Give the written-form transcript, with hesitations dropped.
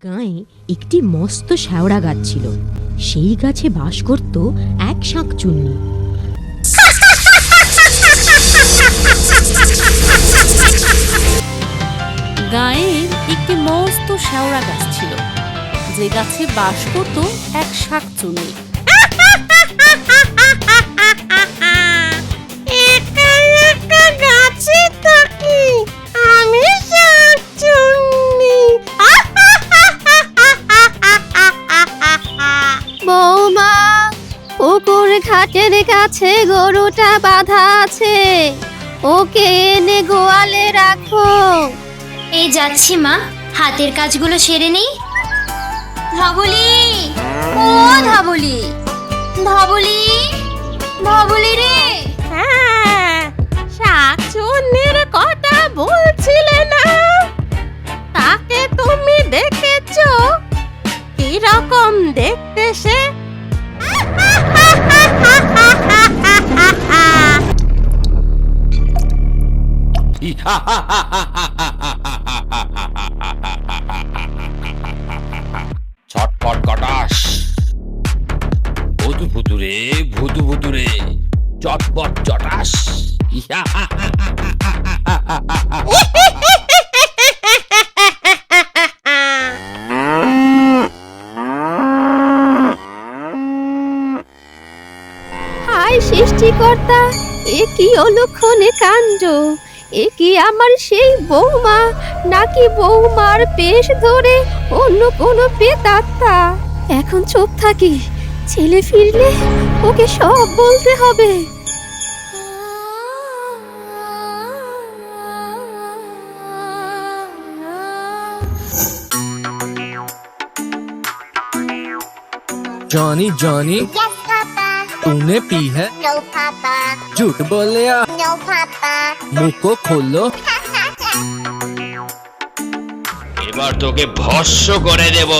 গাঁয়ে একটি মস্ত শেওড়া গাছ ছিল। সেই গাছে বাস করত এক শাঁকচুন্নি। গাঁয়ের একটি মস্ত শেওড়া গাছ ছিল, যে গাছে বাস করত এক শাঁকচুন্নি। বৌমা, পুকুর ঘাটের কাছে গরুটা বাঁধা আছে, ওকে এনে গোয়ালে রাখো। এই যাচ্ছি মা, হাতের কাজগুলো সেরে নেই। ধবলি, ও ধবলি, ধবলি, ধবলি রে। হ্যাঁ, শাকচুন্নির কথা বলছিলে না? তাকে তুমি দেখেছো? কিরকম দেখতে সে? ছটপট কটাস, ভুতু ভুতুরে, ভুতু ভুতুরে, চটপট চটাস। হায় সৃষ্টিকর্তা, এ কি অলক্ষণে কাণ্ড! এ কি আমার সেই বৌমা, নাকি বৌমার পেশ ধরে অন্য কোনো প্রেতাত্মা? এখন চুপ থাকি, ছেলে ফিরলে ওকে সব বলতে হবে। Johnny Johnny, Yes, Papa. तूने पी है? No, Papa. झूठ बोले या No, Papa. मुंह को खोलो। এবার তোকে ভস্ম করে দেব।